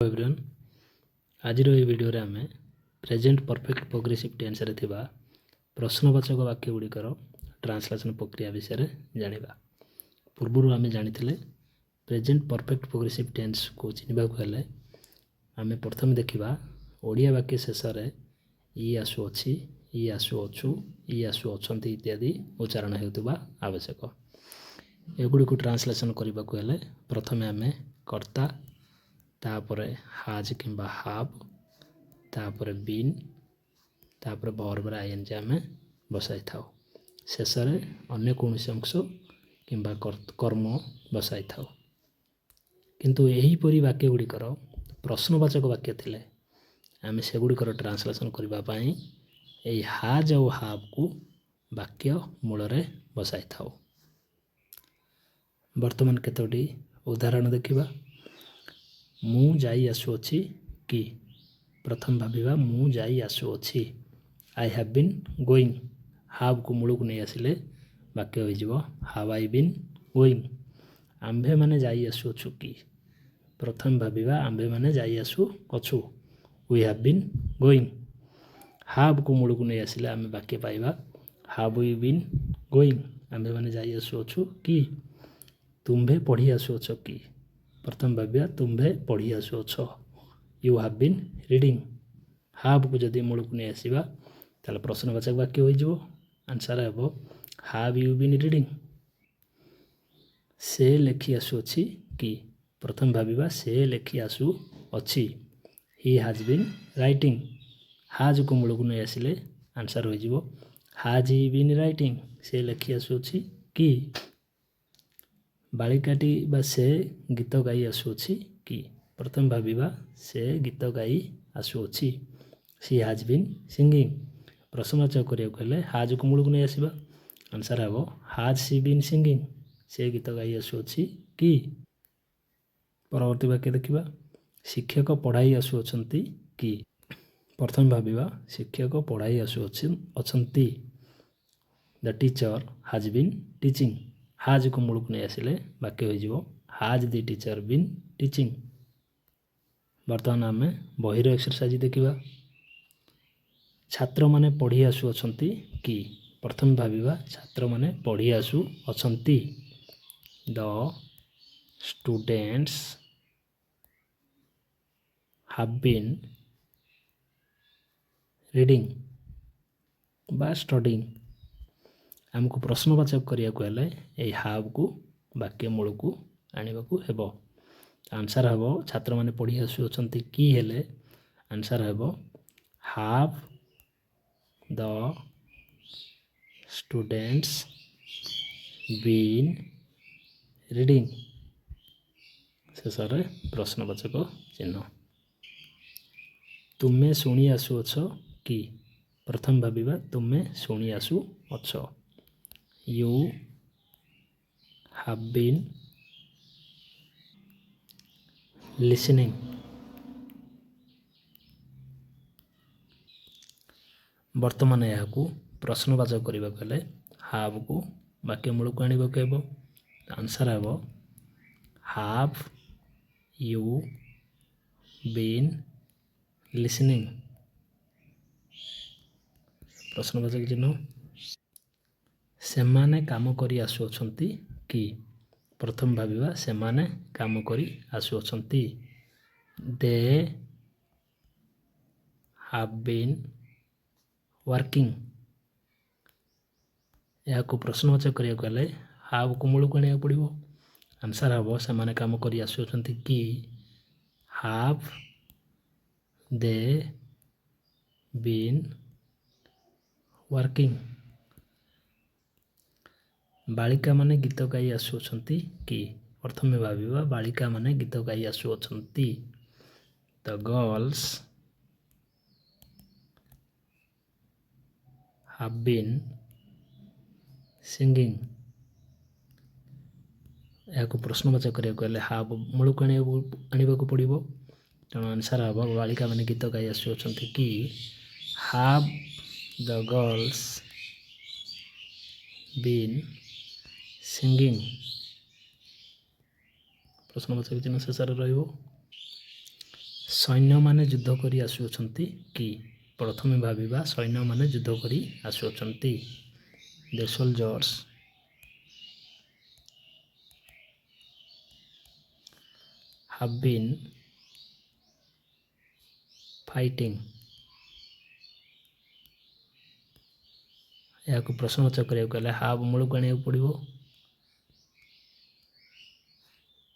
Everyone आज video रे आमे प्रेजेंट परफेक्ट प्रोग्रेसिव टेंस रे थिबा प्रश्नवाचक वाक्य गुड़िकर ट्रांसलेशन प्रक्रिया विषय जानिबा। पूर्व आमे जानिथिले प्रेजेंट परफेक्ट प्रोग्रेसिव टेंस को चिन्हबा को हेले आमे प्रथम देखिबा ओडिया वाक्य शेष रे ई आसु अछि, ई आसु अछु, ई आसु अछंती इत्यादि उच्चारण हेतुबा आवश्यक। एगुडी को ट्रांसलेशन करबा को हेले प्रथमे आमे कर्ता तापरे हाज किंबा हाव तापरे बीन तापरे वर्ब रे आईएनजी आमे बसाई थाउ। शेष रे अन्य कोनोसी अंश किंबा कर्म बसाई थाउ। किंतु एही परि वाक्य गुड़िकर प्रश्नवाचक वाक्य थिले आमे से गुड़िकर ट्रांसलेशन करबा पई एही हाज और हाव को वाक्य मूल रे बसाई थाउ। वर्तमान केतोटी उदाहरण देखिबा। मु जाई आसुअछि कि प्रथम भाविबा मु जाई आसुअछि। आई हैव बीन गोइंग हाव को मूल को नहीं आसिले वाक्य हो जिवो हाव आई बीन गोइंग। आंभे माने जाई आसुअछु कि प्रथम भाविबा आंभे माने जाई आसु अछु वी हैव बीन गोइंग। हाव को मूल को नहीं आसिले आमे वाक्य पाइबा हाव वी बीन गोइंग। आंभे माने जाई आसुअछु कि तुम्भे पढ़ी आसुअछ कि प्रथम भाविया तुम्भे पढ़ी आसुअछ यू हैव बीन रीडिंग। हाव को जदि मूल को नहीं आसीबा ताले प्रश्नवाचक वाक्य हो जिवो आंसर हेबो हाव यू बीन रीडिंग। से लेखि आसुअछि कि प्रथम भाविबा से लेखि आसु अछि ही हैज बीन राइटिंग। हाज को मूल को नहीं आसिले आंसर हो जिवो हाज ही बीन राइटिंग। से लेखि आसुअछि कि बालिकाटी बा से गीत गाई आसुअछि कि प्रथम भाविबा से गीत गाई आसुअछि सी हैज बीन सिंगिंग। प्रश्नवाचक करिया कहले हाज को मूल को नहीं आसीबा आंसर हेबो हाज सी बीन सिंगिंग। से गीत गाई आसुअछि कि। परवर्ती वाक्य देखिबा। शिक्षक पढ़ाई आसुअछंती कि प्रथम भाविबा शिक्षक पढ़ाई आसुअछंती the teacher has been teaching. हाज को मूल को नहीं आसिले वाक्य हो जिवो हाज द टीचर बीन टीचिंग। वर्तमान आमे बहिर एक्सरसाइज देखिबा। छात्र माने पढ़ी आसु अछंती कि प्रथम भाविबा छात्र माने पढ़ी आसु अछंती the students have been reading बा स्टडिंग। आमको प्रश्नवाचक करिया को हेले ए हाव को वाक्य मूल को आनिबा को हेबो। आंसर हेबो छात्र माने पढ़ी आसु अछंती कि हेले आंसर हेबो हाव द स्टूडेंट्स बीन रीडिंग। शेष रे प्रश्नवाचक चिन्ह। तुमे शुणी आसु अछ कि प्रथम भाविबा तुमे शुणी आसु अछ यू हैव बीन लिसनिंग। वर्तमान यह प्रश्नवाचक करने को हेले हाव को वाक्य मूल को आने को हेबो आंसर हेबो हाव यू बीन लिसनिंग। प्रश्नवाचक चिन्ह। सेमाने काम करी आसुअछंती कि प्रथम भाविबा सेमाने काम करी आसुअछंती दे हैव बीन वर्किंग। यह को प्रश्नवाचक करिया गले हाव को मूल को आनिया पड़िबो आंसर हेबो सेमाने काम करी आसुअछंती कि हाव दे बीन वर्किंग। बालिका माने गीत गाई आसुअछंती कि प्रथमे भाविबा बालिका माने गीत गाई आसुअछंती the girls have been singing. यह को प्रश्नवाचक करिया कहले हाव मूल को आनिबा को पड़िबो तेणु आंसर हेबो बालिका माने गीत गाई आसुअछंती कि हाव द गर्ल्स बीन सिंगिंग। प्रश्नवाचक चिन्ह शेष रहिबो ସୈନ୍ୟମାନେ ଯୁଦ୍ଧ କରି ଆସୁଅଛନ୍ତି କି? ପ୍ରଥମେ ଭାବିବା ସୈନ୍ୟମାନେ ଯୁଦ୍ଧ କରି ଆସୁଅଛନ୍ତି। The soldiers have been fighting। ଏହାକୁ ପ୍ରଶ୍ନବାଚକ କରିବାକୁ ହେଲେ ହାବ୍ ମୂଳକୁ ଆଣିବାକୁ ପଡ଼ିବ।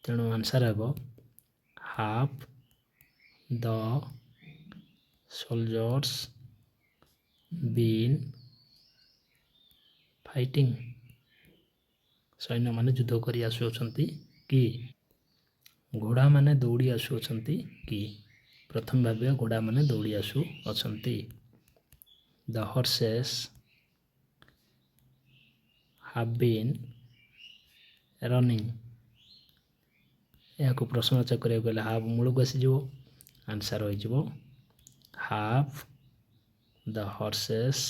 ତେଣୁ ଆନ୍ସର୍ ହେବ have the soldiers been fighting. ସୈନ୍ୟମାନେ ଯୁଦ୍ଧ କରି ଆସୁଅଛନ୍ତି କି? ଘୋଡ଼ାମାନେ ଦୌଡ଼ି ଆସୁଅଛନ୍ତି କି? ପ୍ରଥମେ ଭାବିବା ଘୋଡ଼ାମାନେ ଦୌଡ଼ି ଆସୁଅଛନ୍ତି। ଦ ହର୍ସେସ୍ have been running। ଏହାକୁ ପ୍ରଶ୍ନବାଚକ କରିବାକୁ ହେଲେ ହାବ୍ ମୂଳକୁ ଆସିଯିବ। ଆନ୍ସର୍ ହୋଇଯିବ ହାଭ୍ ଦ ହର୍ସେସ୍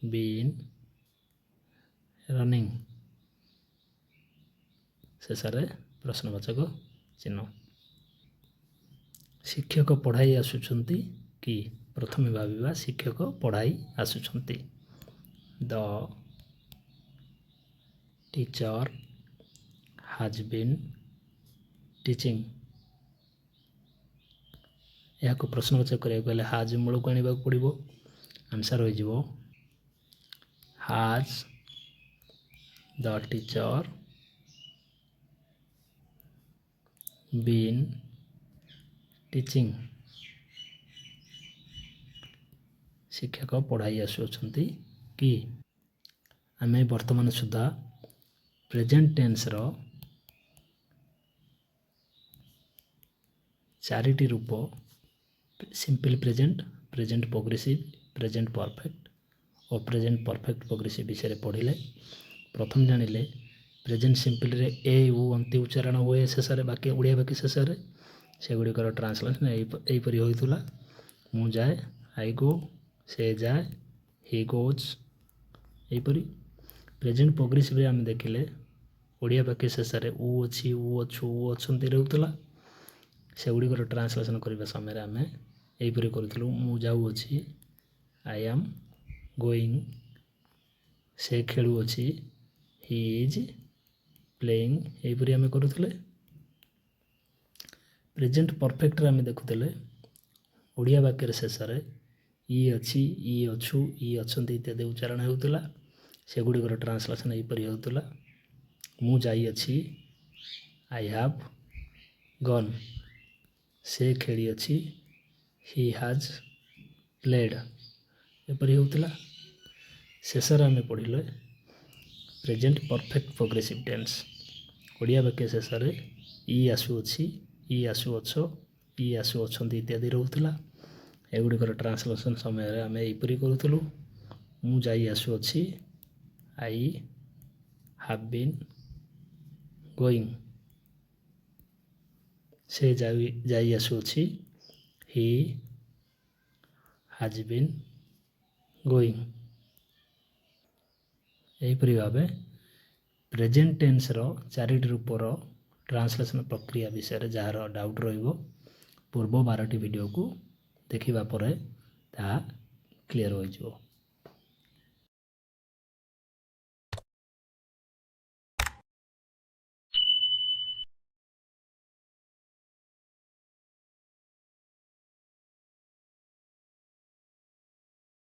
ବିନ୍ ରନିଂ। ଶେଷରେ ପ୍ରଶ୍ନବାଚକ ଚିହ୍ନ। ଶିକ୍ଷକ ପଢ଼ାଇ ଆସୁଛନ୍ତି କି? ପ୍ରଥମେ ଭାବିବା ଶିକ୍ଷକ ପଢ଼ାଇ ଆସୁଛନ୍ତି। ଦ ଟିଚର୍ has been teaching। ଏହାକୁ ପ୍ରଶ୍ନବାଚକ କରିବାକୁ ହେଲେ ହାଜ୍ ମୂଳକୁ ଆଣିବାକୁ ପଡ଼ିବ। ଆନ୍ସର୍ ହୋଇଯିବ has the teacher been teaching. ଶିକ୍ଷକ ପଢ଼ାଇ ଆସୁଅଛନ୍ତି କି? ଆମେ ବର୍ତ୍ତମାନ ସୁଦ୍ଧା ପ୍ରେଜେଣ୍ଟ ଟେନ୍ସର 4ଟି ରୂପ simple present, present progressive, present perfect ଓ ପ୍ରେଜେଣ୍ଟ ପରଫେକ୍ଟ ପ୍ରୋଗ୍ରେସିଭ୍ ବିଷୟରେ ପଢ଼ିଲେ। ପ୍ରଥମେ ଜାଣିଲେ ପ୍ରେଜେଣ୍ଟ ସିମ୍ପଲ୍ରେ ଏ ଉ ଅନ୍ତ୍ୟ ଉଚ୍ଚାରଣ ହୁଏ ଶେଷରେ, ବାକ୍ୟ ଓଡ଼ିଆ ବାକ୍ୟ ଶେଷରେ। ସେଗୁଡ଼ିକର ଟ୍ରାନ୍ସଲେସନ୍ ଏହିପରି ହୋଇଥିଲା। ମୁଁ ଯାଏ, ଆଇ ଗୋ, ସେ ଯାଏ, ହି ଗୋଜ୍। ଏହିପରି ପ୍ରେଜେଣ୍ଟ ପ୍ରୋଗ୍ରେସିଭ୍ରେ ଆମେ ଦେଖିଲେ ଓଡ଼ିଆ ବାକ୍ୟ ଶେଷରେ ଉ ଅଛି, ଉ ଅଛୁ, ଉ ଅଛନ୍ତି ରହୁଥିଲା। ସେଗୁଡ଼ିକର ଟ୍ରାନ୍ସଲେସନ୍ କରିବା ସମୟରେ ଆମେ ଏହିପରି କରୁଥିଲୁ। ମୁଁ ଯାଉଅଛି, ଆଇ ଆମ୍ ଗୋଇଂ। ସେ ଖେଳୁଅଛି, ହି ଇଜ୍ ପ୍ଲେଇଂ। ଏହିପରି ଆମେ କରୁଥିଲେ। ପ୍ରେଜେଣ୍ଟ ପରଫେକ୍ଟରେ ଆମେ ଦେଖୁଥିଲେ ଓଡ଼ିଆ ବାକ୍ୟର ଶେଷରେ ଇ ଅଛି, ଇ ଅଛୁ, ଇ ଅଛନ୍ତି ଇତ୍ୟାଦି ଉଚ୍ଚାରଣ ହେଉଥିଲା। ସେଗୁଡ଼ିକର ଟ୍ରାନ୍ସଲେସନ୍ ଏହିପରି ହେଉଥିଲା। ମୁଁ ଯାଇଅଛି, ଆଇ ହାଭ୍ ଗନ୍। ସେ ଖେଳିଅଛି, ହି ହାଜ୍ ପ୍ଲେଡ୍। ଏପରି ହେଉଥିଲା। ଶେଷରେ ଆମେ ପଢ଼ିଲେ present perfect progressive tense. Odia ବାକ୍ୟ ଶେଷରେ ଇ ଆସୁଅଛି, ଇ ଆସୁଅଛ, ଇ ଆସୁଅଛନ୍ତି ଇତ୍ୟାଦି ରହୁଥିଲା। ଏଗୁଡ଼ିକର ଟ୍ରାନ୍ସଲେସନ୍ ସମୟରେ ଆମେ ଏହିପରି କରୁଥିଲୁ। ମୁଁ ଯାଇ ଆସୁଅଛି, ଆଇ ହାଭ୍ ବିନ୍ ଗୋଇଂ। ସେ ଯାଇ ଆସୁଅଛି, ହି ହାଜ୍ ବିନ୍ ଗୋଇଂ। ଏହିପରି ଭାବେ ପ୍ରେଜେଣ୍ଟ ଟେନ୍ସର 4ଟି ରୂପର ଟ୍ରାନ୍ସଲେସନ୍ ପ୍ରକ୍ରିୟା ବିଷୟରେ ଯାହାର ଡାଉଟ୍ ରହିବ ପୂର୍ବ 12ଟି ଭିଡ଼ିଓକୁ ଦେଖିବା ପରେ ତାହା କ୍ଲିଅର୍ ହୋଇଯିବ।